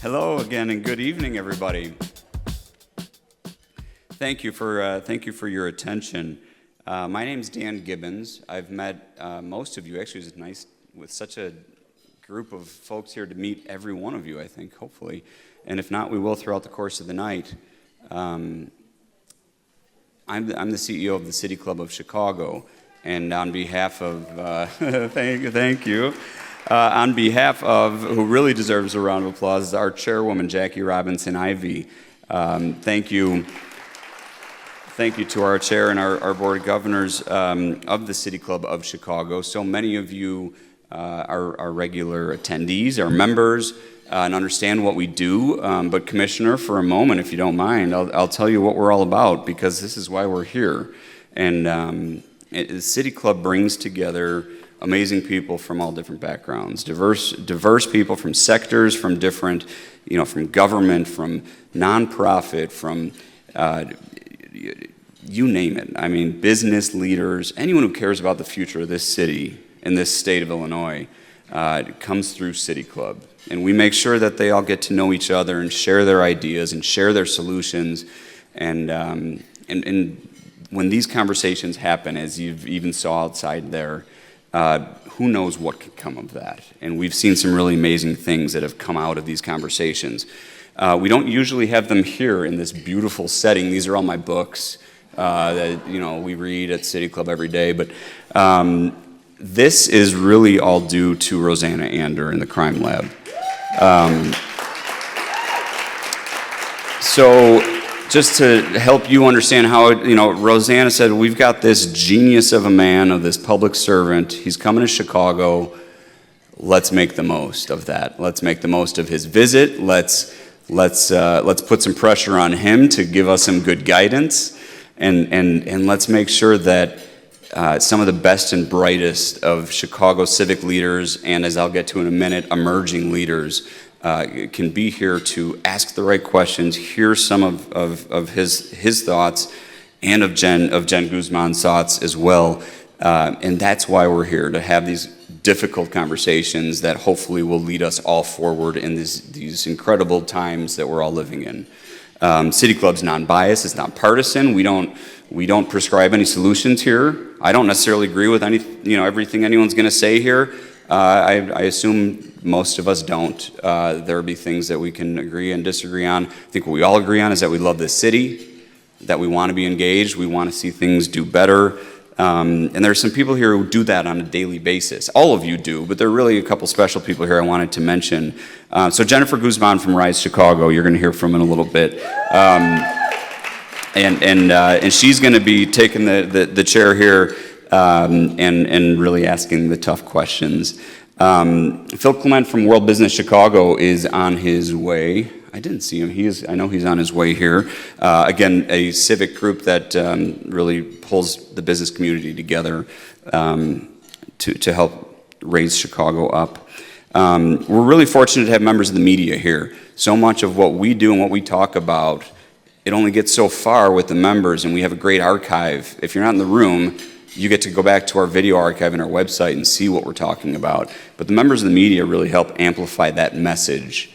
Hello again, and good evening, everybody. Thank you for your attention. My name's Dan Gibbons. I've met most of you. Actually, it's nice with such a group of folks here to meet every one of you, I think, hopefully. And if not, we will throughout the course of the night. I'm the CEO of the City Club of Chicago, and on behalf of thank you. On behalf of who really deserves a round of applause is our chairwoman Jackie Robinson Ivy. Thank you to our chair and our board of governors of the City Club of Chicago. So many of you are regular attendees, are members, and understand what we do. But Commissioner, for a moment, if you don't mind, I'll tell you what we're all about, because this is why we're here. And the City Club brings together amazing people from all different backgrounds, diverse people from sectors, from different, from government, from nonprofit, from you name it. I mean, business leaders, anyone who cares about the future of this city and this state of Illinois comes through City Club. And we make sure that they all get to know each other and share their ideas and share their solutions. And when these conversations happen, as you've even saw outside there, who knows what could come of that? And we've seen some really amazing things that have come out of these conversations. We don't usually have them here in this beautiful setting. These are all my books that we read at City Club every day. But this is really all due to Rosanna Ander and the Crime Lab. So just to help you understand how, Rosanna said, we've got this genius of a man, of this public servant. He's coming to Chicago. Let's make the most of that. Let's make the most of his visit. Let's put some pressure on him to give us some good guidance. And let's make sure that some of the best and brightest of Chicago civic leaders, and as I'll get to in a minute, emerging leaders, can be here to ask the right questions, hear some of his thoughts, and of Jen Guzman's thoughts as well. And that's why we're here, to have these difficult conversations that hopefully will lead us all forward in these incredible times that we're all living in. City Club's non-biased, it's not partisan. We don't prescribe any solutions here. I don't necessarily agree with everything anyone's going to say here. I assume most of us don't. There'll be things that we can agree and disagree on. I think what we all agree on is that we love this city, that we want to be engaged, we want to see things do better. And there's some people here who do that on a daily basis. All of you do, but there are really a couple special people here I wanted to mention. So Jennifer Guzman from Rise Chicago, you're going to hear from in a little bit. And she's going to be taking the chair here and really asking the tough questions. Phil Clement from World Business Chicago is on his way. I didn't see him. I know he's on his way here. Again, a civic group that really pulls the business community together to help raise Chicago up. We're really fortunate to have members of the media here. So much of what we do and what we talk about, it only gets so far with the members, and we have a great archive. If you're not in the room, you get to go back to our video archive and our website and see what we're talking about. But the members of the media really help amplify that message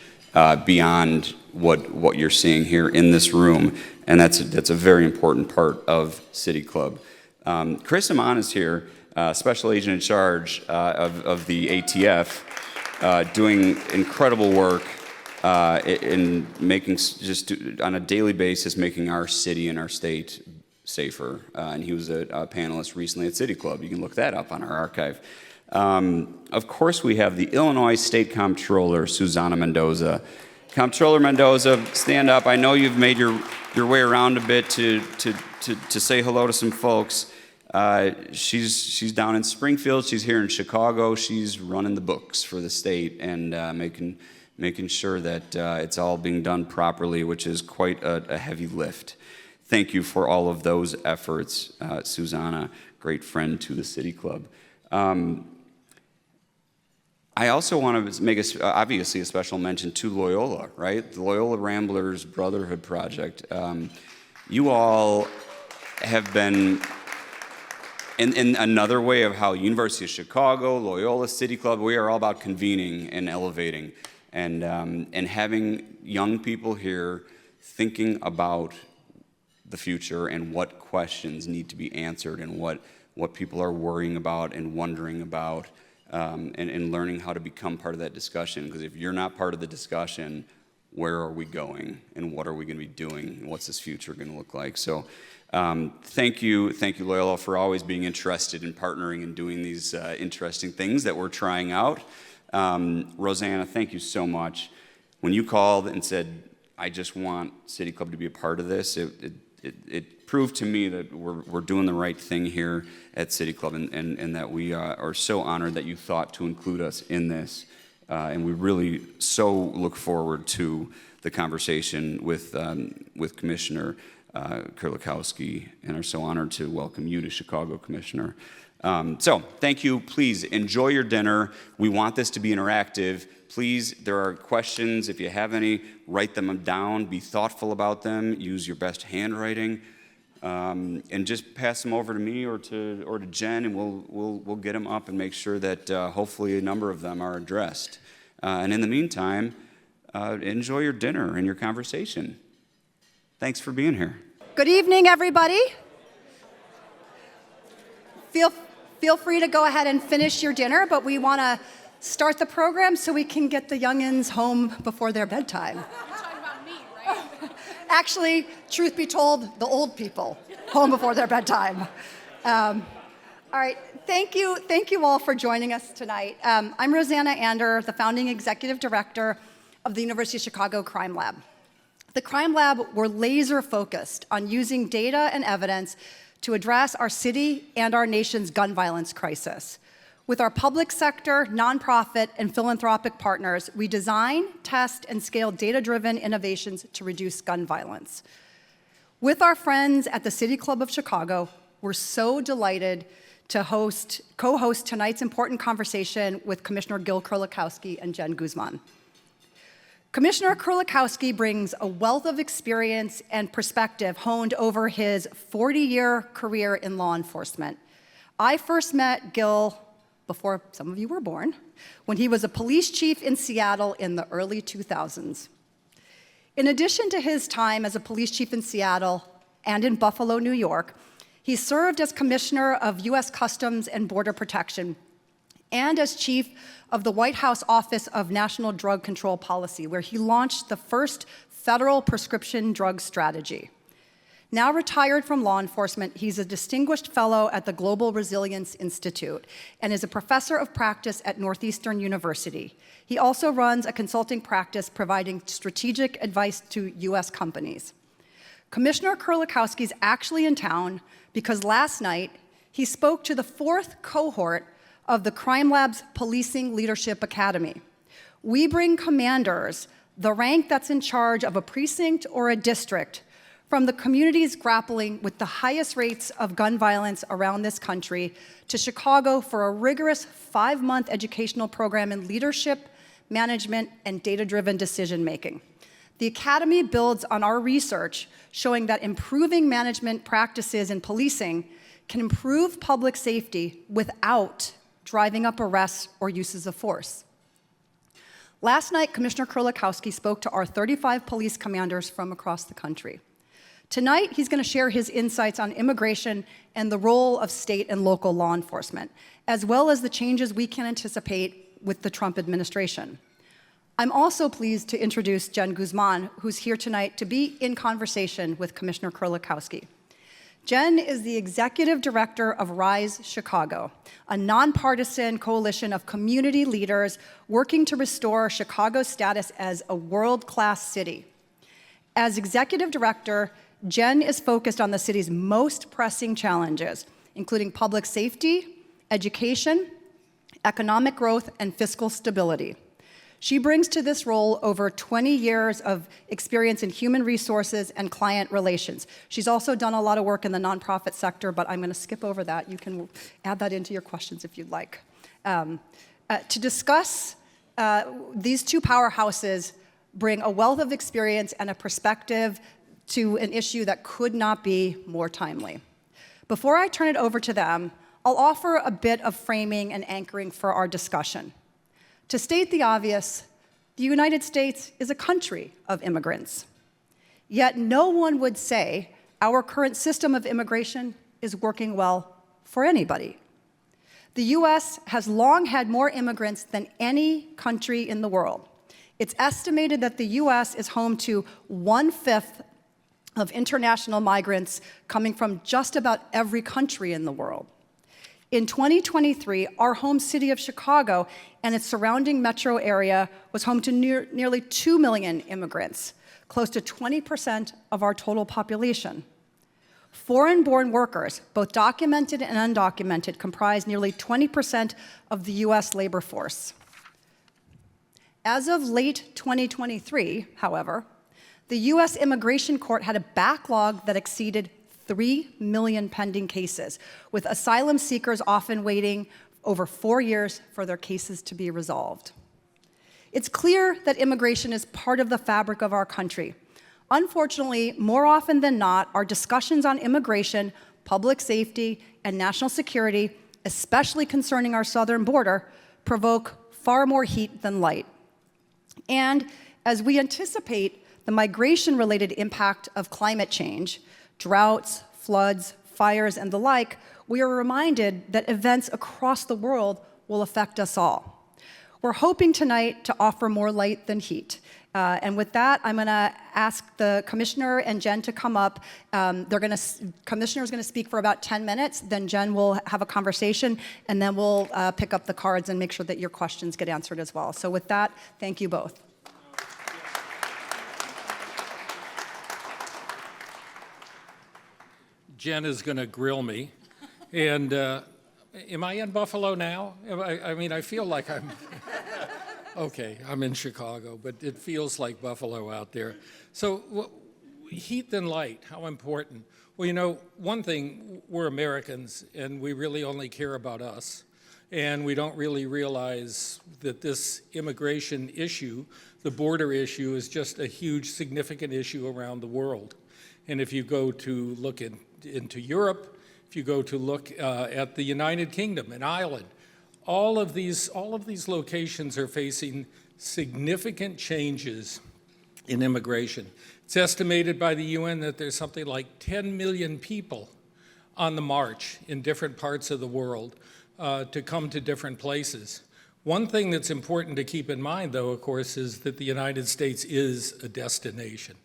beyond what you're seeing here in this room, and that's a very important part of City Club. Chris Amon is here, Special Agent in Charge of the ATF, doing incredible work in making, just on a daily basis, making our city and our state safer. And he was a panelist recently at City Club. You can look that up on our archive. Of course, we have the Illinois State Comptroller, Susana Mendoza. Comptroller Mendoza, stand up. I know you've made your way around a bit to say hello to some folks. She's down in Springfield. She's here in Chicago. She's running the books for the state and making sure that it's all being done properly, which is quite a heavy lift. Thank you for all of those efforts, Susana, great friend to the City Club. I also want to make obviously a special mention to Loyola, right? The Loyola Ramblers Brotherhood Project. You all have been in another way of how University of Chicago, Loyola City Club, we are all about convening and elevating. and having young people here thinking about the future and what questions need to be answered and what people are worrying about and wondering about, and learning how to become part of that discussion. Because if you're not part of the discussion, where are we going and what are we going to be doing and what's this future going to look like? So thank you, Loyola, for always being interested in partnering and doing these interesting things that we're trying out. Rosanna, thank you so much. When you called and said, I just want City Club to be a part of this, it proved to me that we're doing the right thing here at City Club, and that we are so honored that you thought to include us in this. And we really so look forward to the conversation with Commissioner Kerlikowske, and are so honored to welcome you to Chicago, Commissioner. So thank you. Please enjoy your dinner. We want this to be interactive. Please, there are questions. If you have any, write them down. Be thoughtful about them. Use your best handwriting, and just pass them over to me or to Jen, and we'll get them up and make sure that hopefully a number of them are addressed. And in the meantime, enjoy your dinner and your conversation. Thanks for being here. Good evening, everybody. Feel free to go ahead and finish your dinner, but we want to start the program so we can get the youngins home before their bedtime. You're talking about me, right? Actually, truth be told, the old people home before their bedtime. All right, thank you all for joining us tonight. I'm Rosanna Ander, the founding executive director of the University of Chicago Crime Lab. The Crime Lab, we're laser focused on using data and evidence to address our city and our nation's gun violence crisis. With our public sector, nonprofit, and philanthropic partners, we design, test, and scale data-driven innovations to reduce gun violence. With our friends at the City Club of Chicago, we're so delighted to co-host tonight's important conversation with Commissioner Gil Kerlikowske and Jen Guzman. Commissioner Kerlikowske brings a wealth of experience and perspective honed over his 40-year career in law enforcement. I first met Gil before some of you were born, when he was a police chief in Seattle in the early 2000s. In addition to his time as a police chief in Seattle and in Buffalo, New York, he served as commissioner of U.S. Customs and Border Protection and as chief of the White House Office of National Drug Control Policy, where he launched the first federal prescription drug strategy. Now retired from law enforcement, he's a distinguished fellow at the Global Resilience Institute and is a professor of practice at Northeastern University. He also runs a consulting practice providing strategic advice to U.S. companies. Commissioner Kerlikowske is actually in town because last night he spoke to the 4th cohort of the Crime Lab's Policing Leadership Academy. We bring commanders, the rank that's in charge of a precinct or a district, from the communities grappling with the highest rates of gun violence around this country to Chicago for a rigorous 5-month educational program in leadership, management, and data-driven decision-making. The Academy builds on our research showing that improving management practices in policing can improve public safety without driving up arrests or uses of force. Last night, Commissioner Kerlikowske spoke to our 35 police commanders from across the country. Tonight, he's going to share his insights on immigration and the role of state and local law enforcement, as well as the changes we can anticipate with the Trump administration. I'm also pleased to introduce Jen Guzman, who's here tonight to be in conversation with Commissioner Kerlikowske. Jen is the executive director of Rise Chicago, a nonpartisan coalition of community leaders working to restore Chicago's status as a world-class city. As executive director, Jen is focused on the city's most pressing challenges, including public safety, education, economic growth, and fiscal stability. She brings to this role over 20 years of experience in human resources and client relations. She's also done a lot of work in the nonprofit sector, but I'm going to skip over that. You can add that into your questions if you'd like. To discuss these two powerhouses bring a wealth of experience and a perspective to an issue that could not be more timely. Before I turn it over to them, I'll offer a bit of framing and anchoring for our discussion. To state the obvious, The United States is a country of immigrants. Yet no one would say our current system of immigration is working well for anybody. The US has long had more immigrants than any country in the world. It's estimated that the US is home to 1/5 of international migrants coming from just about every country in the world. In 2023, our home city of Chicago and its surrounding metro area was home to nearly 2 million immigrants, close to 20% of our total population. Foreign-born workers, both documented and undocumented, comprise nearly 20% of the US labor force. As of late 2023, however, the US Immigration Court had a backlog that exceeded 3 million pending cases, with asylum seekers often waiting over 4 years for their cases to be resolved. It's clear that immigration is part of the fabric of our country. Unfortunately, more often than not, our discussions on immigration, public safety, and national security, especially concerning our southern border, provoke far more heat than light. And as we anticipate the migration-related impact of climate change, droughts, floods, fires, and the like, we are reminded that events across the world will affect us all. We're hoping tonight to offer more light than heat. And with that, I'm going to ask the commissioner and Jen to come up. Commissioner's going to speak for about 10 minutes, then Jen will have a conversation, and then we'll pick up the cards and make sure that your questions get answered as well. So with that, thank you both. Jen is going to grill me. And am I in Buffalo now? I mean, I feel like I'm... Okay, I'm in Chicago, but it feels like Buffalo out there. So heat and light, how important? Well, you know, one thing, we're Americans, and we really only care about us. And we don't really realize that this immigration issue, the border issue, is just a huge, significant issue around the world. And if you go to look into Europe, if you go to look at the United Kingdom and Ireland, all of these locations are facing significant changes in immigration. It's estimated by the UN that there's something like 10 million people on the march in different parts of the world to come to different places. One thing that's important to keep in mind, though, of course, is that the United States is a destination.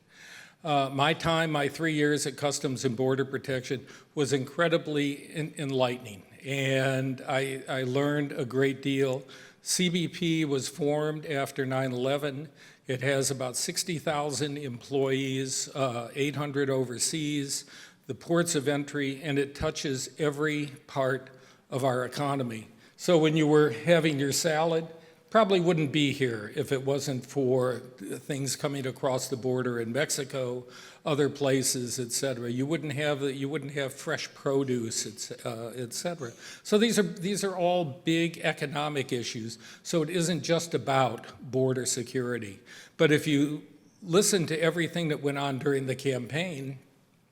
My 3 years at Customs and Border Protection was incredibly enlightening, and I learned a great deal. CBP was formed after 9/11. It has about 60,000 employees, 800 overseas, the ports of entry, and it touches every part of our economy. So when you were having your salad, probably wouldn't be here if it wasn't for things coming across the border in Mexico, other places, et cetera. You wouldn't have fresh produce, et cetera. So these are all big economic issues. So it isn't just about border security. But if you listen to everything that went on during the campaign,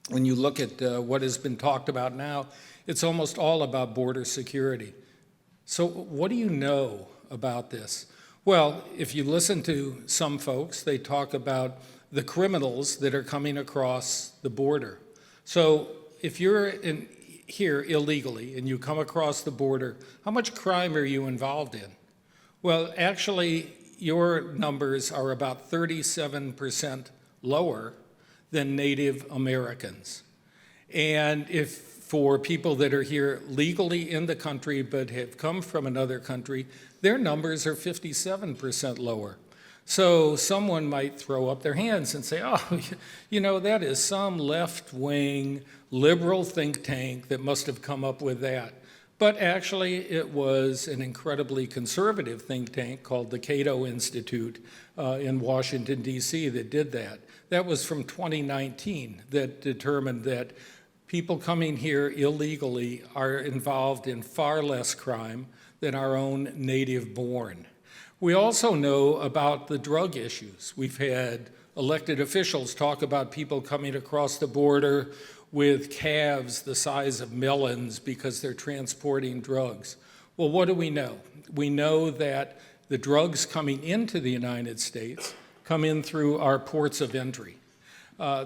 when you look at what has been talked about now, it's almost all about border security. So what do you know about this? Well, if you listen to some folks, they talk about the criminals that are coming across the border. So if you're here illegally and you come across the border, how much crime are you involved in? Well, actually, your numbers are about 37% lower than Native Americans. And if for people that are here legally in the country but have come from another country, their numbers are 57% lower. So someone might throw up their hands and say, oh, you know, that is some left-wing liberal think tank that must have come up with that. But actually, it was an incredibly conservative think tank called the Cato Institute in Washington, D.C. that did that. That was from 2019 that determined that people coming here illegally are involved in far less crime than our own native-born. We also know about the drug issues. We've had elected officials talk about people coming across the border with calves the size of melons because they're transporting drugs. Well, what do we know? We know that the drugs coming into the United States come in through our ports of entry.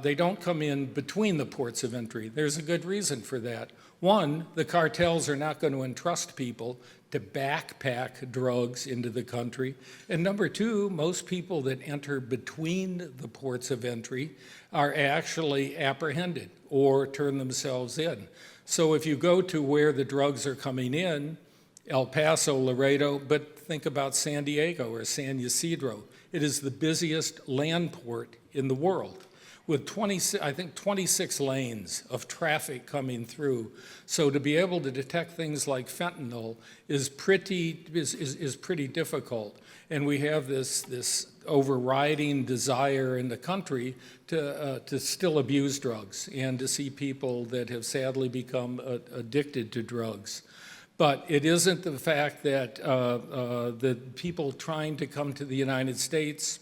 They don't come in between the ports of entry. There's a good reason for that. One, the cartels are not going to entrust people to backpack drugs into the country. And number two, most people that enter between the ports of entry are actually apprehended or turn themselves in. So if you go to where the drugs are coming in, El Paso, Laredo, but think about San Diego or San Ysidro. It is the busiest land port in the world, with 26 lanes of traffic coming through. So to be able to detect things like fentanyl is pretty difficult. And we have this overriding desire in the country to still abuse drugs and to see people that have sadly become addicted to drugs. But it isn't the fact that the people trying to come to the United States,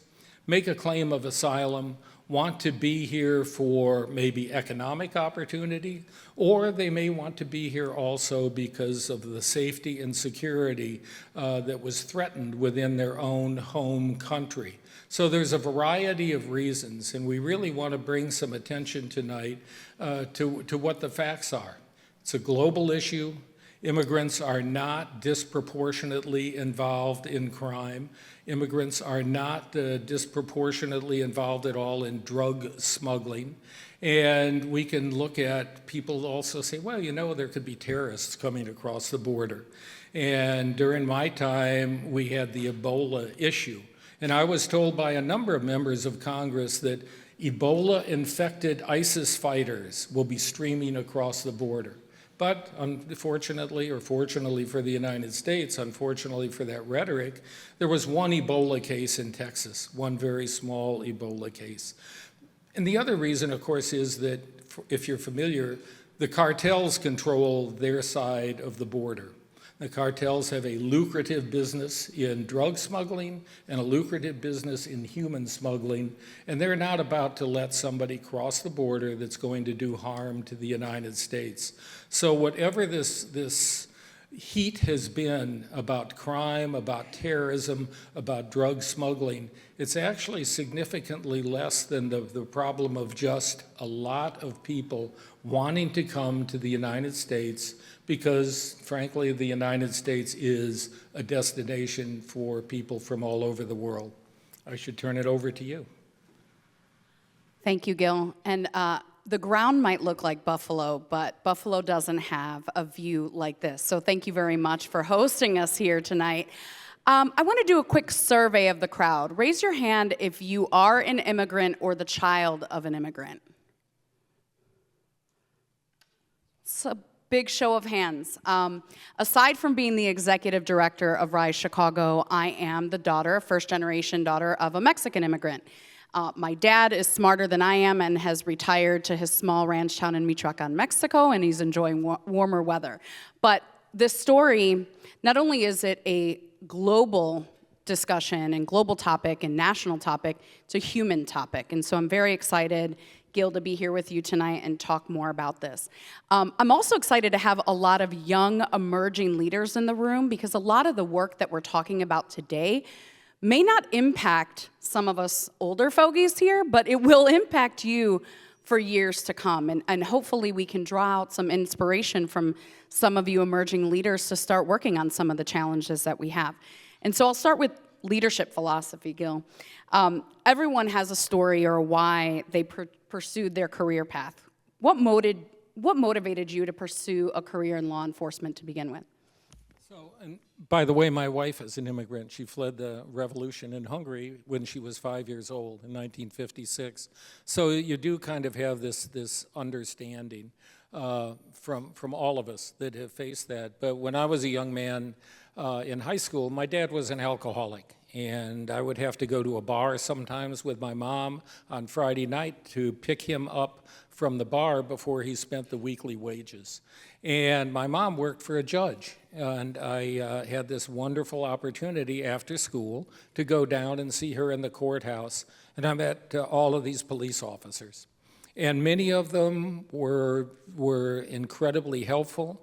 make a claim of asylum, want to be here for maybe economic opportunity, or they may want to be here also because of the safety and security that was threatened within their own home country. So there's a variety of reasons, and we really want to bring some attention tonight to what the facts are. It's a global issue. Immigrants are not disproportionately involved in crime. Immigrants are not disproportionately involved at all in drug smuggling. And we can look at people also say, well, you know, there could be terrorists coming across the border. And during my time, we had the Ebola issue. And I was told by a number of members of Congress that Ebola-infected ISIS fighters will be streaming across the border. But unfortunately, or fortunately for the United States, unfortunately for that rhetoric, there was one Ebola case in Texas, one very small Ebola case. And the other reason, of course, is that, if you're familiar, the cartels control their side of the border. The cartels have a lucrative business in drug smuggling and a lucrative business in human smuggling, and they're not about to let somebody cross the border that's going to do harm to the United States. So whatever this heat has been about crime, about terrorism, about drug smuggling, it's actually significantly less than the problem of just a lot of people wanting to come to the United States because, frankly, the United States is a destination for people from all over the world. I should turn it over to you. Thank you, Gil. And the ground might look like Buffalo, but Buffalo doesn't have a view like this. So thank you very much for hosting us here tonight. I want to do a quick survey of the crowd. Raise your hand if you are an immigrant or the child of an immigrant. It's a big show of hands. Aside from being the executive director of Rise Chicago, I am the daughter, first-generation daughter of a Mexican immigrant. My dad is smarter than I am and has retired to his small ranch town in Michoacan, Mexico, and he's enjoying warmer weather. But this story, not only is it a global discussion and global topic and national topic, it's a human topic. And so I'm very excited, Gil, to be here with you tonight and talk more about this. I'm also excited to have a lot of young, emerging leaders in the room because a lot of the work that we're talking about today may not impact some of us older fogies here, but it will impact you for years to come. And hopefully we can draw out some inspiration from some of you emerging leaders to start working on some of the challenges that we have. And so I'll start with leadership philosophy, Gil. Everyone has a story or a why they pursued their career path. What motivated you to pursue a career in law enforcement to begin with? So, and by the way, my wife is an immigrant. She fled the revolution in Hungary when she was 5 years old in 1956. So you do kind of have this understanding from all of us that have faced that. But when I was a young man in high school, my dad was an alcoholic. And I would have to go to a bar sometimes with my mom on Friday night to pick him up from the bar before he spent the weekly wages. And my mom worked for a judge, and I had this wonderful opportunity after school to go down and see her in the courthouse, and I met all of these police officers. And many of them were incredibly helpful.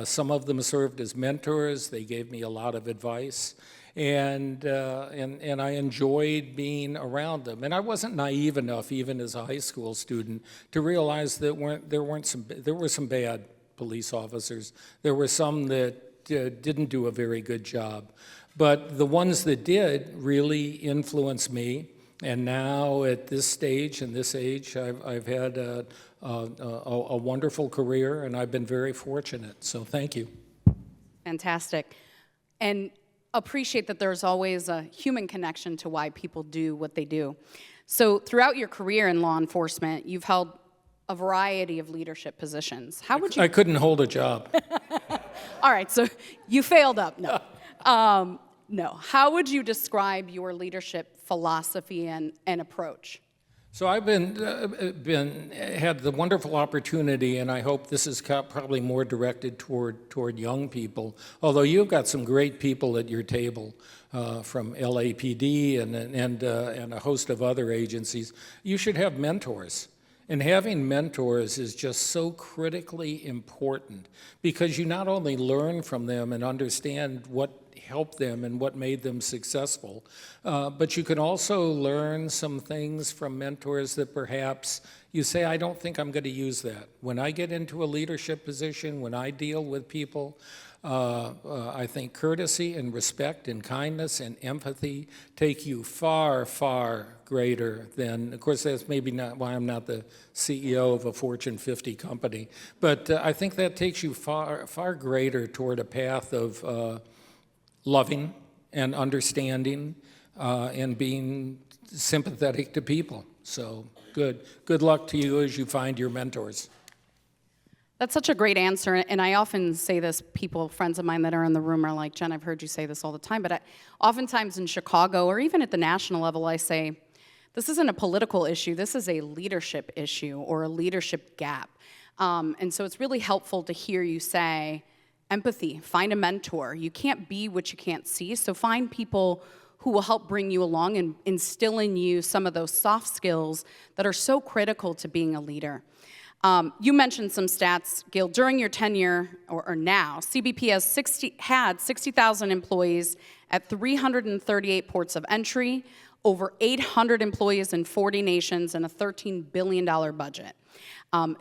Some of them served as mentors. They gave me a lot of advice. and I enjoyed being around them. And I wasn't naive enough, even as a high school student, to realize that there were some bad police officers. There were some that didn't do a very good job. But the ones that did really influenced me. And now at this stage and this age, I've had a wonderful career, and I've been very fortunate. So thank you. Fantastic. And appreciate that there's always a human connection to why people do what they do. So throughout your career in law enforcement, you've held a variety of leadership positions. How would you... I couldn't hold a job. All right, so you failed up. No. No. How would you describe your leadership philosophy and approach? So I've had the wonderful opportunity, and I hope this is probably more directed toward young people, although you've got some great people at your table from LAPD and a host of other agencies. You should have mentors. And having mentors is just so critically important because you not only learn from them and understand what helped them and what made them successful, but you can also learn some things from mentors that perhaps you say, I don't think I'm going to use that. When I get into a leadership position, when I deal with people, I think courtesy and respect and kindness and empathy take you far, far greater than, of course, that's maybe not why I'm not the CEO of a Fortune 50 company, but I think that takes you far, far greater toward a path of loving and understanding and being sympathetic to people. So good luck to you as you find your mentors. That's such a great answer, and I often say this, friends of mine that are in the room are like, Jen, I've heard you say this all the time, but oftentimes in Chicago, or even at the national level, I say, this isn't a political issue, this is a leadership issue or a leadership gap. And so it's really helpful to hear you say, empathy, find a mentor. You can't be what you can't see, so find people who will help bring you along and instill in you some of those soft skills that are so critical to being a leader. You mentioned some stats, Gil. During your tenure, or now, CBP had 60,000 employees at 338 ports of entry, over 800 employees in 40 nations, and a $13 billion budget.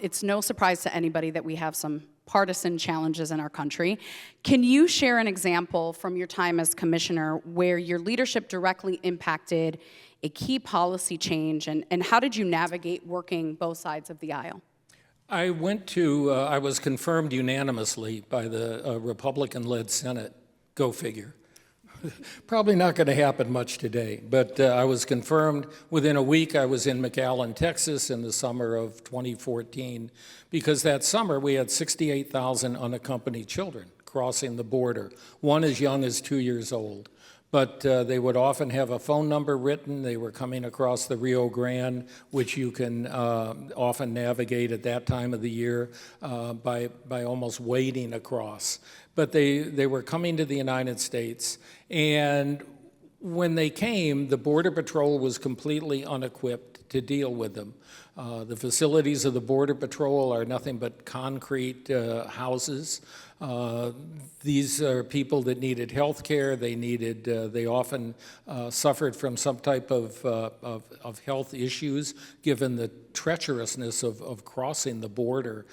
It's no surprise to anybody that we have some partisan challenges in our country. Can you share an example from your time as commissioner where your leadership directly impacted a key policy change, and how did you navigate working both sides of the aisle? I was confirmed unanimously by the Republican-led Senate. Go figure. Probably not going to happen much today, but I was confirmed within a week. I was in McAllen, Texas in the summer of 2014, because that summer we had 68,000 unaccompanied children crossing the border, one as young as 2 years old. But they would often have a phone number written. They were coming across the Rio Grande, which you can often navigate at that time of the year by almost wading across. But they were coming to the United States, and when they came, the Border Patrol was completely unequipped to deal with them. The facilities of the Border Patrol are nothing but concrete houses. These are people that needed health care. They often suffered from some type of health issues, given the treacherousness of crossing the border,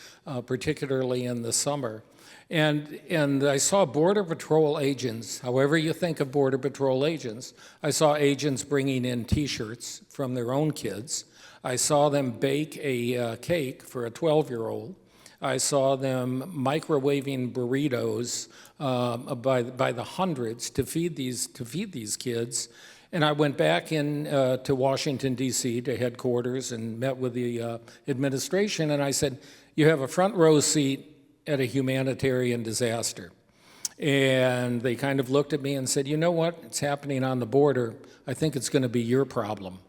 particularly in the summer. And I saw Border Patrol agents, however you think of Border Patrol agents, I saw agents bringing in T-shirts from their own kids. I saw them bake a cake for a 12-year-old. I saw them microwaving burritos by the hundreds to feed these kids. And I went back in to Washington, D.C., to headquarters and met with the administration, and I said, you have a front row seat at a humanitarian disaster. And they kind of looked at me and said, you know what, it's happening on the border. I think it's going to be your problem.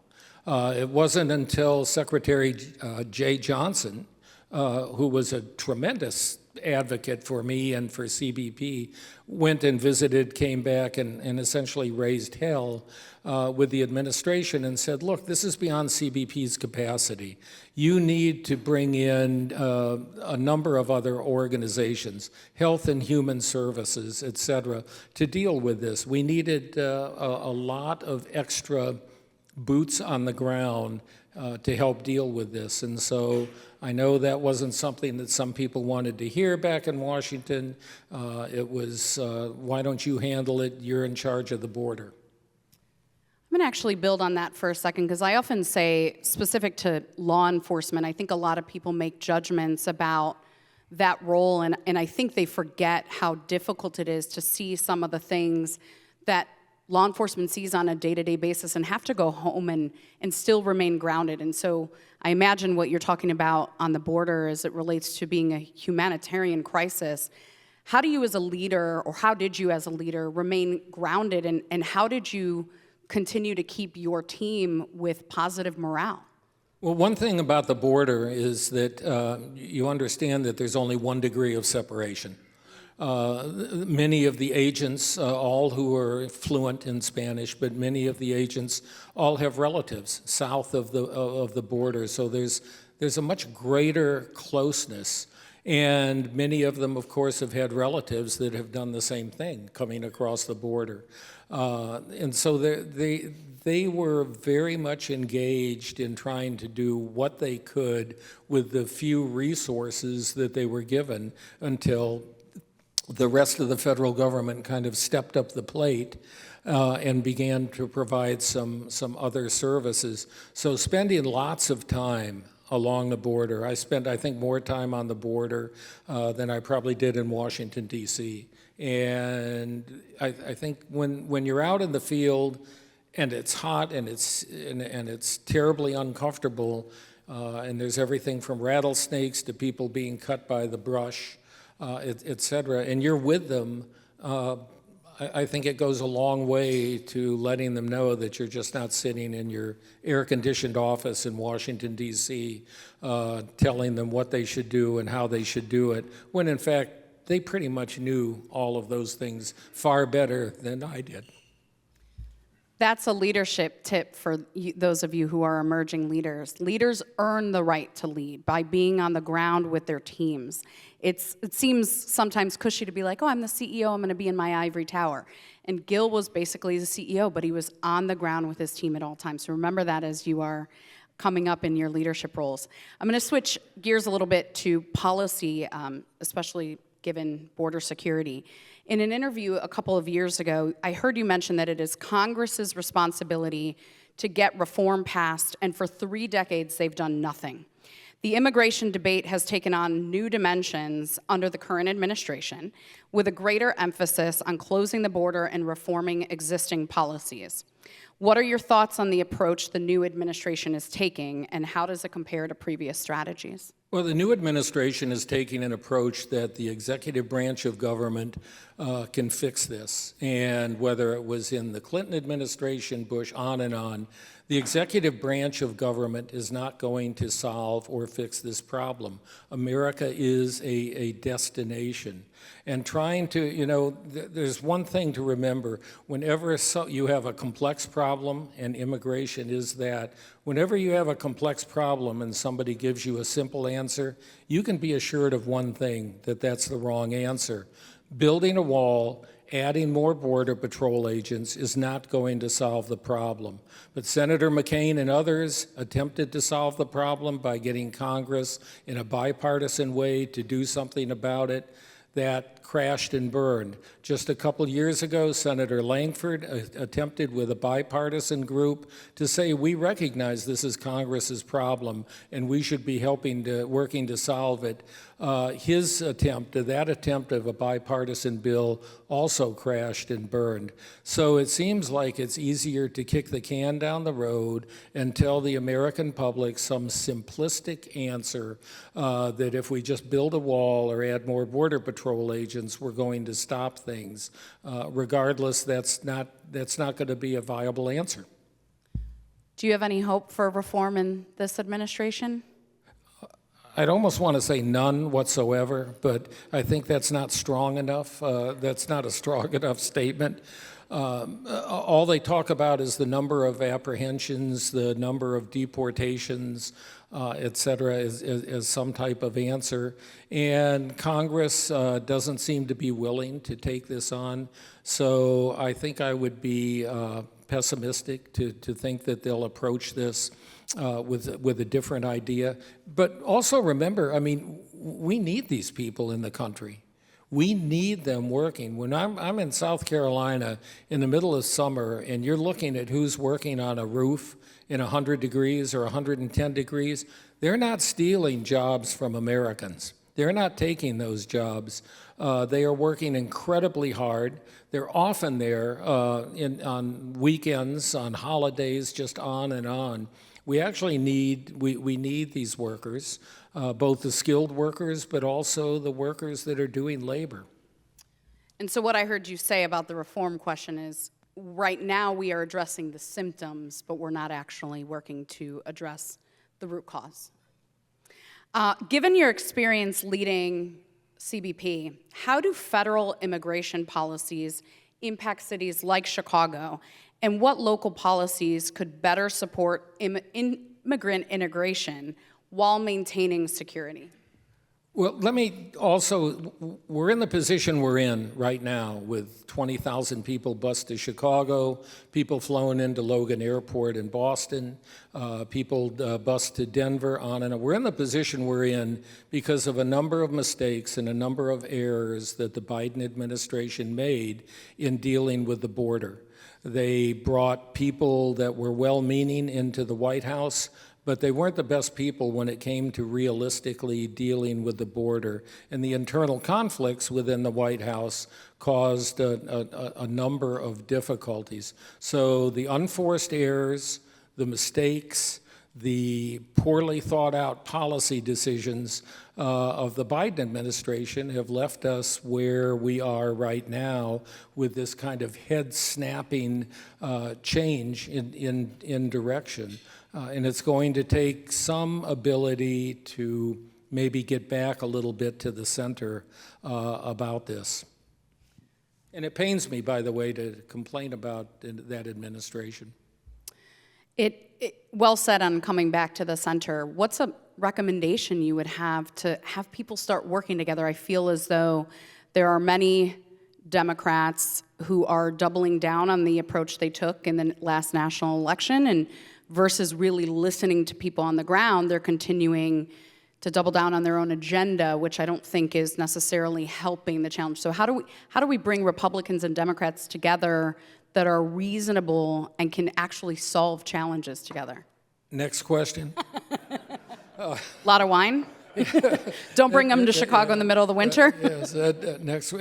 It wasn't until Secretary Jay Johnson, who was a tremendous advocate for me and for CBP, went and visited, came back, and essentially raised hell with the administration and said, look, this is beyond CBP's capacity. You need to bring in a number of other organizations, Health and Human Services, et cetera, to deal with this. We needed a lot of extra boots on the ground to help deal with this. And so I know that wasn't something that some people wanted to hear back in Washington. It was, why don't you handle it? You're in charge of the border. I'm going to actually build on that for a second, because I often say, specific to law enforcement, I think a lot of people make judgments about that role, and I think they forget how difficult it is to see some of the things that law enforcement sees on a day-to-day basis and have to go home and still remain grounded. And so I imagine what you're talking about on the border as it relates to being a humanitarian crisis. How do you as a leader, or how did you as a leader, remain grounded, and how did you continue to keep your team with positive morale? Well, one thing about the border is that you understand that there's only 1 degree of separation. Many of the agents, all who are fluent in Spanish, but many of the agents all have relatives south of the border. So there's a much greater closeness. And many of them, of course, have had relatives that have done the same thing, coming across the border. And so they were very much engaged in trying to do what they could with the few resources that they were given until the rest of the federal government kind of stepped up the plate and began to provide some other services. So spending lots of time along the border. I spent, I think, more time on the border than I probably did in Washington, D.C. And I think when you're out in the field and it's hot and it's terribly uncomfortable, and there's everything from rattlesnakes to people being cut by the brush, et cetera, and you're with them, I think it goes a long way to letting them know that you're just not sitting in your air-conditioned office in Washington, D.C., telling them what they should do and how they should do it, when in fact they pretty much knew all of those things far better than I did. That's a leadership tip for those of you who are emerging leaders. Leaders earn the right to lead by being on the ground with their teams. It seems sometimes cushy to be like, oh, I'm the CEO, I'm going to be in my ivory tower. And Gil was basically the CEO, but he was on the ground with his team at all times. So remember that as you are coming up in your leadership roles. I'm going to switch gears a little bit to policy, especially given border security. In an interview a couple of years ago, I heard you mention that it is Congress's responsibility to get reform passed, and for 3 decades they've done nothing. The immigration debate has taken on new dimensions under the current administration, with a greater emphasis on closing the border and reforming existing policies. What are your thoughts on the approach the new administration is taking, and how does it compare to previous strategies? Well, the new administration is taking an approach that the executive branch of government can fix this. And whether it was in the Clinton administration, Bush, on and on, the executive branch of government is not going to solve or fix this problem. America is a destination. And trying to, you know, there's one thing to remember. Whenever you have a complex problem, and immigration is that, whenever you have a complex problem and somebody gives you a simple answer, you can be assured of one thing, that that's the wrong answer. Building a wall, adding more Border Patrol agents is not going to solve the problem. But Senator McCain and others attempted to solve the problem by getting Congress in a bipartisan way to do something about it. That crashed and burned. Just a couple years ago, Senator Langford attempted with a bipartisan group to say, we recognize this is Congress's problem and we should be working to solve it. His attempt of a bipartisan bill also crashed and burned. So it seems like it's easier to kick the can down the road and tell the American public some simplistic answer that if we just build a wall or add more Border Patrol agents, we're going to stop things. Regardless, that's not going to be a viable answer. Do you have any hope for reform in this administration? I'd almost want to say none whatsoever, but I think that's not strong enough. That's not a strong enough statement. All they talk about is the number of apprehensions, the number of deportations, et cetera, as some type of answer. And Congress doesn't seem to be willing to take this on. So I think I would be pessimistic to think that they'll approach this with a different idea. But also remember, I mean, we need these people in the country. We need them working. When I'm in South Carolina in the middle of summer and you're looking at who's working on a roof in 100 degrees or 110 degrees, they're not stealing jobs from Americans. They're not taking those jobs. They are working incredibly hard. They're often there on weekends, on holidays, just on and on. We actually need these workers, both the skilled workers, but also the workers that are doing labor. And so what I heard you say about the reform question is, right now we are addressing the symptoms, but we're not actually working to address the root cause. Given your experience leading CBP, how do federal immigration policies impact cities like Chicago, and what local policies could better support immigrant integration while maintaining security? Well, let me also, we're in the position we're in right now with 20,000 people bused to Chicago, people flown into Logan Airport in Boston, people bused to Denver, on and on. We're in the position we're in because of a number of mistakes and a number of errors that the Biden administration made in dealing with the border. They brought people that were well-meaning into the White House, but they weren't the best people when it came to realistically dealing with the border. And the internal conflicts within the White House caused a number of difficulties. So the unforced errors, the mistakes, the poorly thought out policy decisions of the Biden administration have left us where we are right now with this kind of head-snapping change in direction. And it's going to take some ability to maybe get back a little bit to the center about this. And it pains me, by the way, to complain about that administration. Well said on coming back to the center. What's a recommendation you would have to have people start working together? I feel as though there are many Democrats who are doubling down on the approach they took in the last national election, and versus really listening to people on the ground, they're continuing to double down on their own agenda, which I don't think is necessarily helping the challenge. So how do we bring Republicans and Democrats together that are reasonable and can actually solve challenges together? Next question. A lot of wine? Don't bring them to Chicago in the middle of the winter? Yes, next.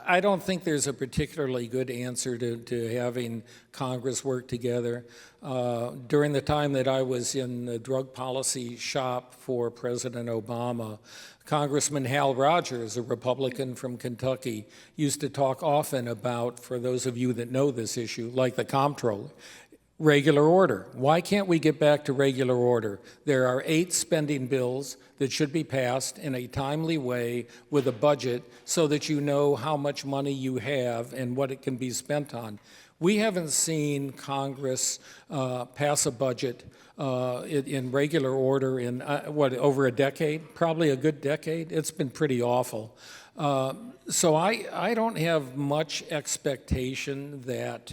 I don't think there's a particularly good answer to having Congress work together. During the time that I was in the drug policy shop for President Obama, Congressman Hal Rogers, a Republican from Kentucky, used to talk often about, for those of you that know this issue, like the comptroller, regular order. Why can't we get back to regular order? There are 8 spending bills that should be passed in a timely way with a budget so that you know how much money you have and what it can be spent on. We haven't seen Congress pass a budget in regular order in, over a decade? Probably a good decade. It's been pretty awful. So I don't have much expectation that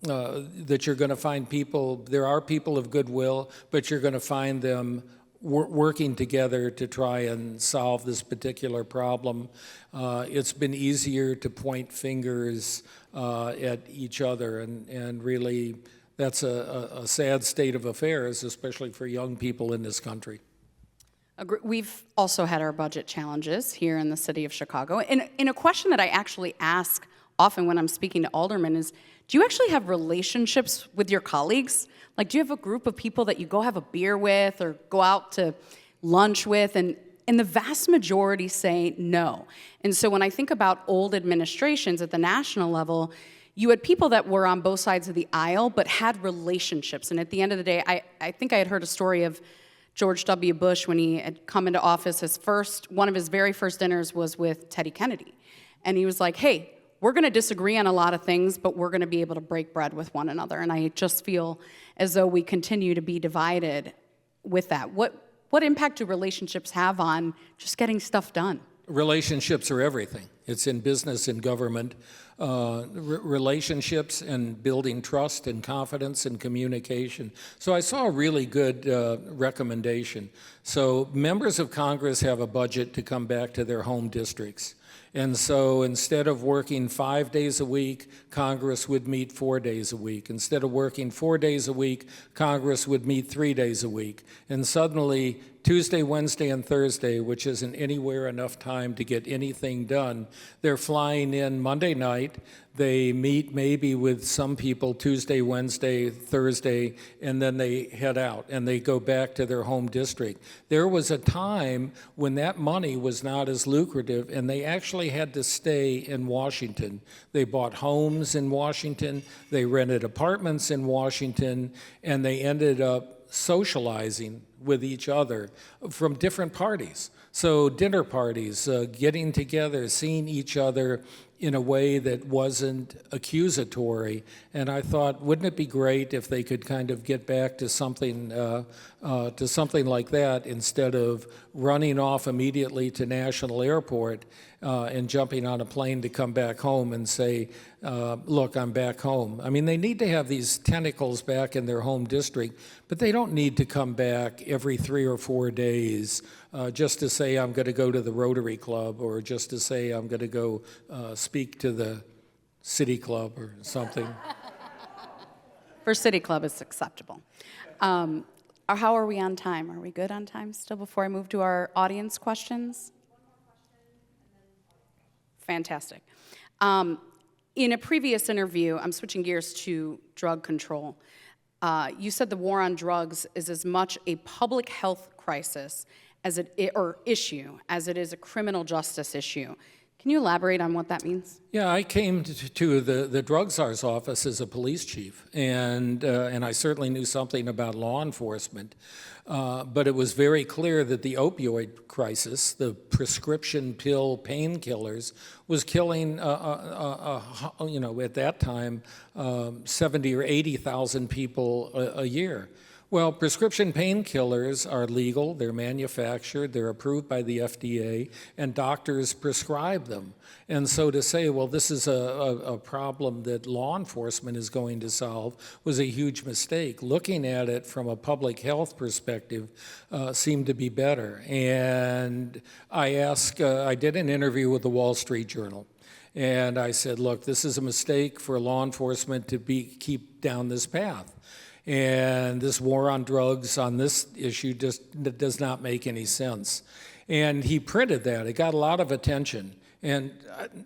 that you're going to find people, there are people of goodwill, but you're going to find them working together to try and solve this particular problem. It's been easier to point fingers at each other, and really that's a sad state of affairs, especially for young people in this country. We've also had our budget challenges here in the city of Chicago. And a question that I actually ask often when I'm speaking to aldermen is, do you actually have relationships with your colleagues? Like, do you have a group of people that you go have a beer with or go out to lunch with? And the vast majority say no. And so when I think about old administrations at the national level, you had people that were on both sides of the aisle but had relationships. And at the end of the day, I think I had heard a story of George W. Bush, when he had come into office, one of his very first dinners was with Teddy Kennedy. And he was like, hey, we're going to disagree on a lot of things, but we're going to be able to break bread with one another. And I just feel as though we continue to be divided with that. What impact do relationships have on just getting stuff done? Relationships are everything. It's in business and government. Relationships and building trust and confidence and communication. So I saw a really good recommendation. So members of Congress have a budget to come back to their home districts. And so instead of working 5 days a week, Congress would meet 4 days a week. Instead of working 4 days a week, Congress would meet 3 days a week. And suddenly, Tuesday, Wednesday, and Thursday, which isn't anywhere enough time to get anything done, they're flying in Monday night. They meet maybe with some people Tuesday, Wednesday, Thursday, and then they head out and they go back to their home district. There was a time when that money was not as lucrative and they actually had to stay in Washington. They bought homes in Washington, they rented apartments in Washington, and they ended up socializing with each other from different parties. So dinner parties, getting together, seeing each other in a way that wasn't accusatory. And I thought, wouldn't it be great if they could kind of get back to something like that instead of running off immediately to National Airport and jumping on a plane to come back home and say, look, I'm back home. I mean, they need to have these tentacles back in their home district, but they don't need to come back every 3 or 4 days just to say I'm going to go to the Rotary Club or just to say I'm going to go speak to the City Club or something. For City Club, it's acceptable. How are we on time? Are we good on time still before I move to our audience questions? Fantastic. In a previous interview, I'm switching gears to drug control. You said the war on drugs is as much a public health crisis or issue as it is a criminal justice issue. Can you elaborate on what that means? Yeah, I came to the drug czar's office as a police chief, and I certainly knew something about law enforcement. But it was very clear that the opioid crisis, the prescription pill painkillers, was killing, at that time, 70 or 80,000 people a year. Well, prescription painkillers are legal, they're manufactured, they're approved by the FDA, and doctors prescribe them. And so to say, well, this is a problem that law enforcement is going to solve was a huge mistake. Looking at it from a public health perspective seemed to be better. And I did an interview with the Wall Street Journal. And I said, look, this is a mistake for law enforcement to keep down this path. And this war on drugs on this issue just does not make any sense. And he printed that. It got a lot of attention. And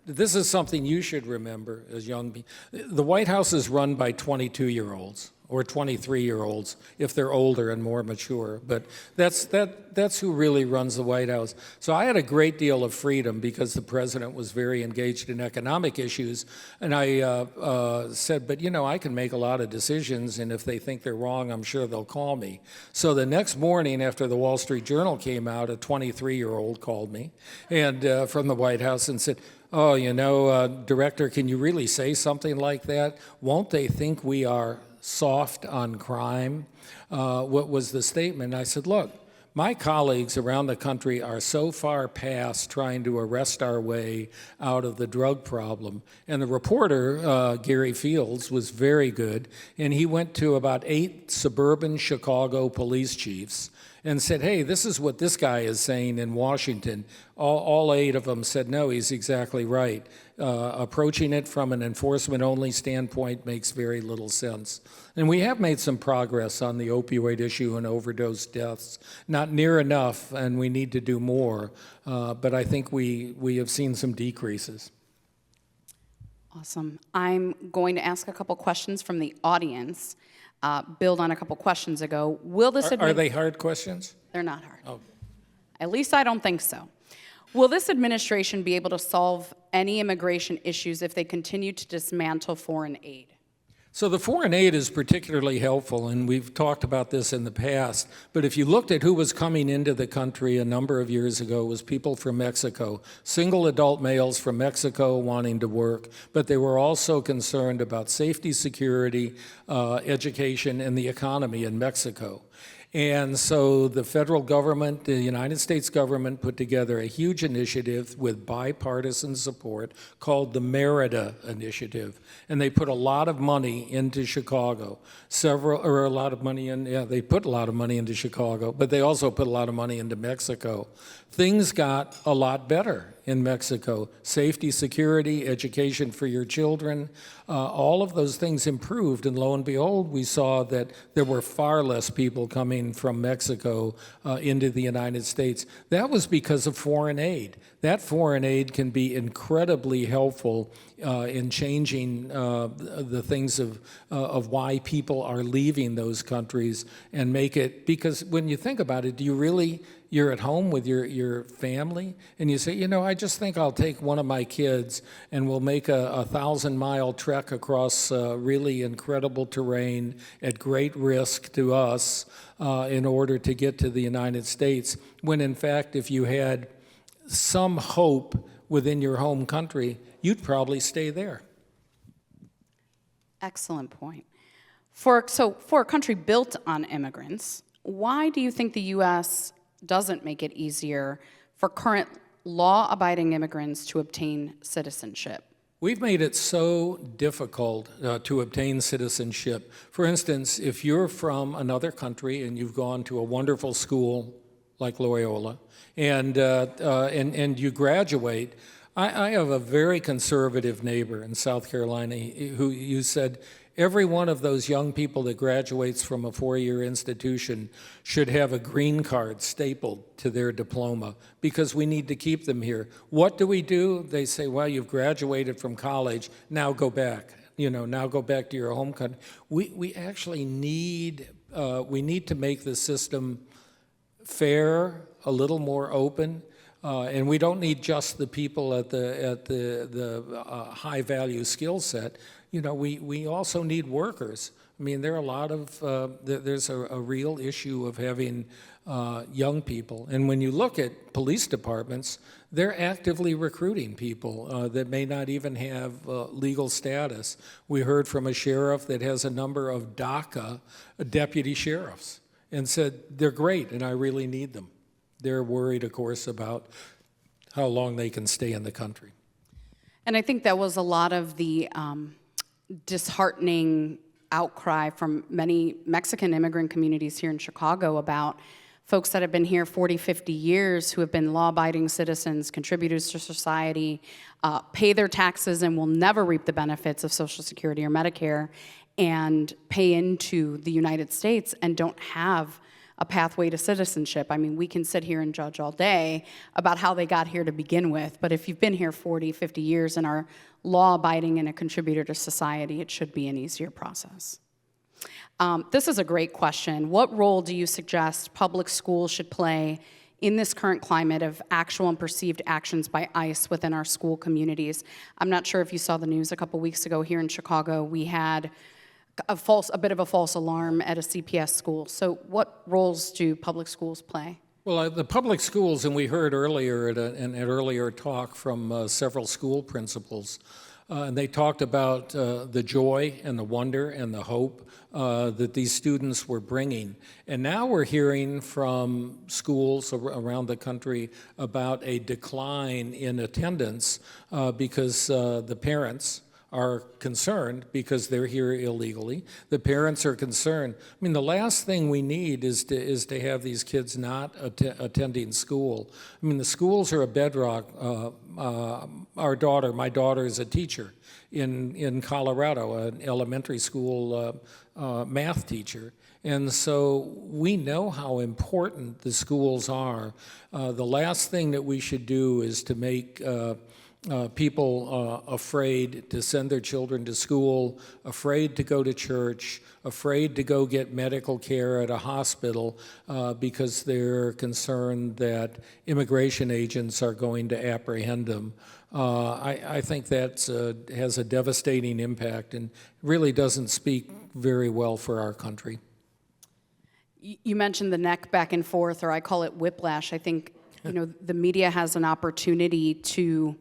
this is something you should remember as young people. The White House is run by 22-year-olds or 23-year-olds if they're older and more mature. But that's who really runs the White House. So I had a great deal of freedom because the president was very engaged in economic issues. And I said, but I can make a lot of decisions, and if they think they're wrong, I'm sure they'll call me. So the next morning after the Wall Street Journal came out, a 23-year-old called me and from the White House and said, oh, Director, can you really say something like that? Won't they think we are soft on crime? What was the statement? I said, look, my colleagues around the country are so far past trying to arrest our way out of the drug problem. And the reporter, Gary Fields, was very good, and he went to about 8 suburban Chicago police chiefs and said, hey, this is what this guy is saying in Washington. All 8 of them said, no, he's exactly right. Approaching it from an enforcement-only standpoint makes very little sense. And we have made some progress on the opioid issue and overdose deaths. Not near enough, and we need to do more, but I think we have seen some decreases. Awesome. I'm going to ask a couple questions from the audience. Build on a couple questions ago. Are they hard questions? They're not hard. Oh. At least I don't think so. Will this administration be able to solve any immigration issues if they continue to dismantle foreign aid? So the foreign aid is particularly helpful, and we've talked about this in the past, but if you looked at who was coming into the country a number of years ago, it was people from Mexico, single adult males from Mexico wanting to work, but they were also concerned about safety, security, education, and the economy in Mexico. And so the federal government, the United States government, put together a huge initiative with bipartisan support called the Merida Initiative. And they put a lot of money into Chicago. They put a lot of money into Chicago, but they also put a lot of money into Mexico. Things got a lot better in Mexico. Safety, security, education for your children, all of those things improved, and lo and behold, we saw that there were far less people coming from Mexico into the United States. That was because of foreign aid. That foreign aid can be incredibly helpful in changing the things of why people are leaving those countries and make it, because when you think about it, you're at home with your family, and you say, I just think I'll take one of my kids and we'll make a 1,000-mile trek across really incredible terrain at great risk to us in order to get to the United States, when in fact, if you had some hope within your home country, you'd probably stay there. Excellent point. For a country built on immigrants, why do you think the U.S. doesn't make it easier for current law-abiding immigrants to obtain citizenship? We've made it so difficult to obtain citizenship. For instance, if you're from another country and you've gone to a wonderful school like Loyola, and you graduate, I have a very conservative neighbor in South Carolina who you said, every one of those young people that graduates from a four-year institution should have a green card stapled to their diploma because we need to keep them here. What do? They say, well, you've graduated from college, now go back. Now go back to your home country. We actually need to make the system fair, a little more open, and we don't need just the people at the high value skill set. We also need workers. I mean, there are a lot of there's a real issue of having young people, and when you look at police departments, they're actively recruiting people that may not even have legal status. We heard from a sheriff that has a number of DACA deputy sheriffs, and said they're great, and I really need them. They're worried, of course, about how long they can stay in the country. And I think that was a lot of the disheartening outcry from many Mexican immigrant communities here in Chicago about folks that have been here 40, 50 years who have been law-abiding citizens, contributors to society, pay their taxes and will never reap the benefits of Social Security or Medicare, and pay into the United States and don't have a pathway to citizenship. I mean, we can sit here and judge all day about how they got here to begin with, but if you've been here 40, 50 years and are law-abiding and a contributor to society, it should be an easier process. This is a great question. What role do you suggest public schools should play in this current climate of actual and perceived actions by ICE within our school communities? I'm not sure if you saw the news a couple weeks ago here in Chicago. We had a bit of a false alarm at a CPS school. So what roles do public schools play? Well, the public schools, and we heard earlier at an earlier talk from several school principals, and they talked about the joy and the wonder and the hope that these students were bringing. And now we're hearing from schools around the country about a decline in attendance because the parents are concerned because they're here illegally. The parents are concerned. I mean, the last thing we need is to have these kids not attending school. I mean, the schools are a bedrock. My daughter is a teacher in Colorado, an elementary school math teacher. And so we know how important the schools are. The last thing that we should do is to make people afraid to send their children to school, afraid to go to church, afraid to go get medical care at a hospital because they're concerned that immigration agents are going to apprehend them. I think that has a devastating impact and really doesn't speak very well for our country. You mentioned the neck back and forth, or I call it whiplash. I think, the media has an opportunity to,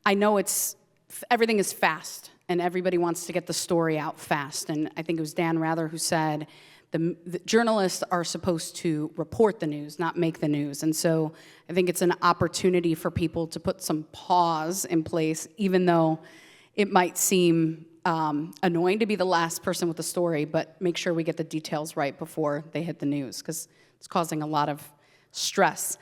I know everything is fast, and everybody wants to get the story out fast. And I think it was Dan Rather who said, the journalists are supposed to report the news, not make the news. And so I think it's an opportunity for people to put some pause in place, even though it might seem annoying to be the last person with the story, but make sure we get the details right before they hit the news, because it's causing a lot of stress.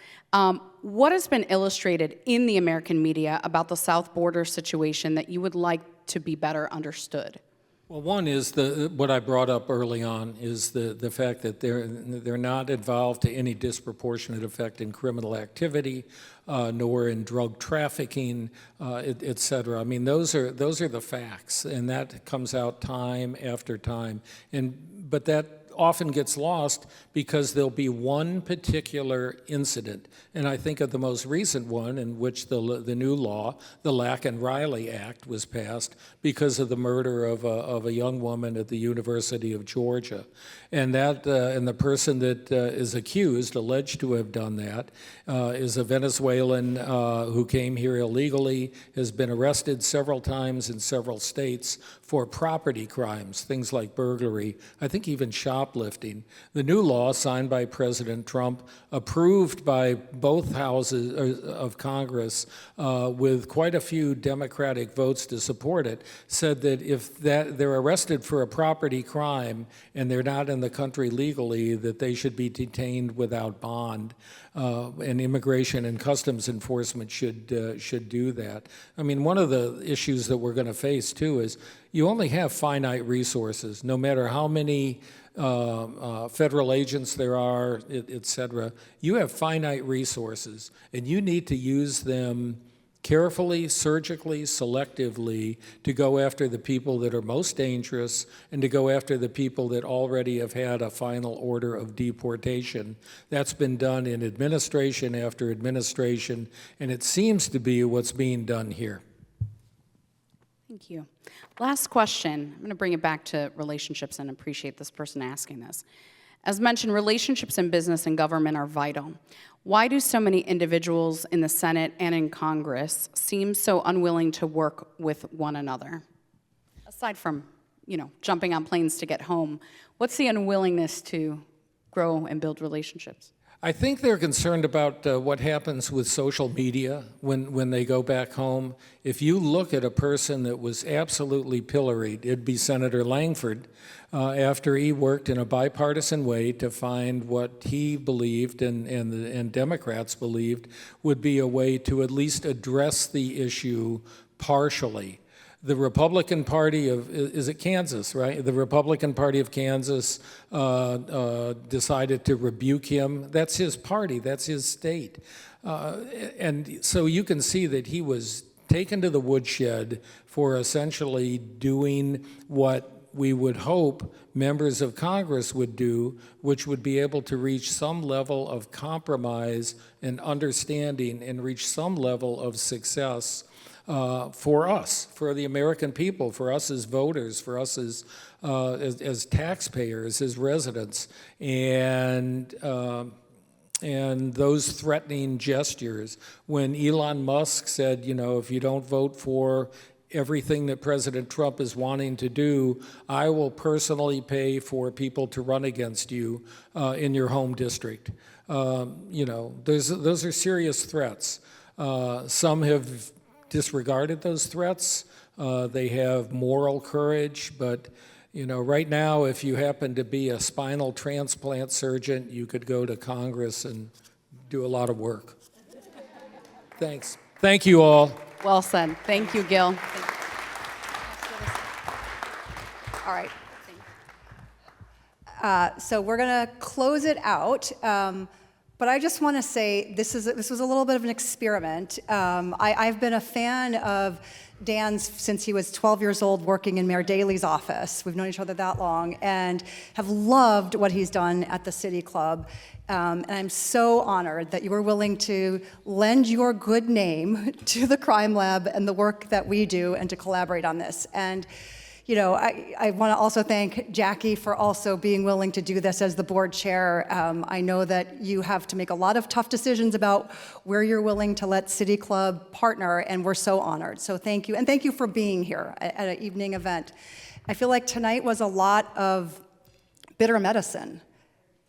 What has been illustrated in the American media about the south border situation that you would like to be better understood? Well, one is what I brought up early on is the fact that they're not involved to any disproportionate effect in criminal activity, nor in drug trafficking, et cetera. I mean, those are the facts, and that comes out time after time. But that often gets lost because there'll be one particular incident. And I think of the most recent one in which the new law, the Lack and Riley Act, was passed because of the murder of a young woman at the University of Georgia. And the person that is alleged to have done that, is a Venezuelan who came here illegally, has been arrested several times in several states for property crimes, things like burglary, I think even shoplifting. The new law, signed by President Trump, approved by both houses of Congress, with quite a few Democratic votes to support it, said that if they're arrested for a property crime and they're not in the country legally, that they should be detained without bond. And Immigration and Customs Enforcement should do that. I mean, one of the issues that we're going to face, too, is you only have finite resources, no matter how many federal agents there are, et cetera. You have finite resources, and you need to use them carefully, surgically, selectively to go after the people that are most dangerous and to go after the people that already have had a final order of deportation. That's been done in administration after administration, and it seems to be what's being done here. Thank you. Last question. I'm going to bring it back to relationships and appreciate this person asking this. As mentioned, relationships in business and government are vital. Why do so many individuals in the Senate and in Congress seem so unwilling to work with one another? Aside from, jumping on planes to get home, what's the unwillingness to grow and build relationships? I think they're concerned about what happens with social media when they go back home. If you look at a person that was absolutely pilloried, it'd be Senator Langford, after he worked in a bipartisan way to find what he believed and Democrats believed would be a way to at least address the issue partially. The Republican Party is it Kansas, right? The Republican Party of Kansas decided to rebuke him. That's his party, that's his state. And so you can see that he was taken to the woodshed for essentially doing what we would hope members of Congress would do, which would be able to reach some level of compromise and understanding and reach some level of success for us, for the American people, for us as voters, for us as taxpayers, as residents, and those threatening gestures. When Elon Musk said, if you don't vote for everything that President Trump is wanting to do, I will personally pay for people to run against you in your home district. Those are serious threats. Some have disregarded those threats. They have moral courage, but right now, if you happen to be a spinal transplant surgeon, you could go to Congress and do a lot of work. Thanks. Thank you all. Well said. Thank you, Gil. All right. So we're going to close it out. But I just want to say this was a little bit of an experiment. I've been a fan of Dan's since he was 12 years old working in Mayor Daley's office. We've known each other that long and have loved what he's done at the City Club. And I'm so honored that you were willing to lend your good name to the Crime Lab and the work that we do and to collaborate on this. And you know, I want to also thank Jackie for also being willing to do this as the board chair. I know that you have to make a lot of tough decisions about where you're willing to let City Club partner, and we're so honored. So thank you, and thank you for being here at an evening event. I feel like tonight was a lot of bitter medicine,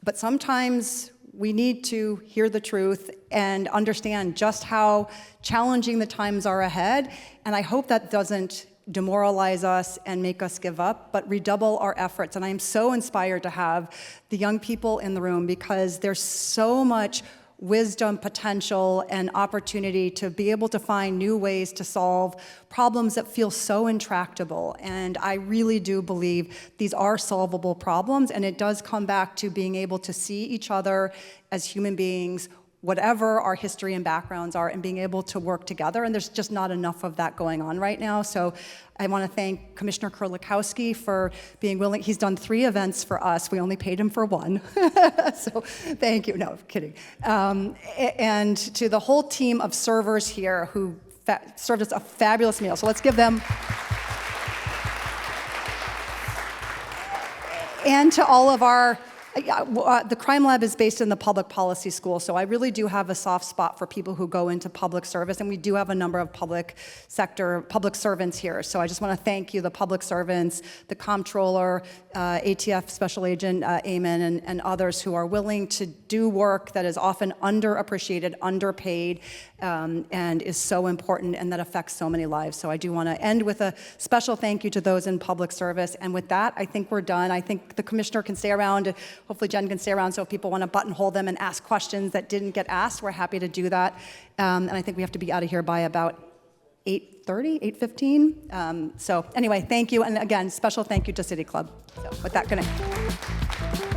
but sometimes we need to hear the truth and understand just how challenging the times are ahead, and I hope that doesn't demoralize us and make us give up, but redouble our efforts. And I am so inspired to have the young people in the room because there's so much wisdom, potential, and opportunity to be able to find new ways to solve problems that feel so intractable. And I really do believe these are solvable problems, and it does come back to being able to see each other as human beings, whatever our history and backgrounds are, and being able to work together. And there's just not enough of that going on right now. So I want to thank Commissioner Kerlikowske for being willing. He's done 3 events for us. We only paid him for 1. So thank you. No, I'm kidding. And to the whole team of servers here who served us a fabulous meal. So let's give them. And to all of our the Crime Lab is based in the Public Policy School, so I really do have a soft spot for people who go into public service, and we do have a number of public servants here. So I just want to thank you, the public servants, the comptroller, ATF Special Agent Eamon, and others who are willing to do work that is often underappreciated, underpaid, and is so important and that affects so many lives. So I do want to end with a special thank you to those in public service. And with that, I think we're done. I think the commissioner can stay around. Hopefully Jen can stay around, so if people want to buttonhole them and ask questions that didn't get asked, we're happy to do that. And I think we have to be out of here by about 8:30, 8:15. So anyway, thank you. And again, special thank you to City Club. So with that, good night.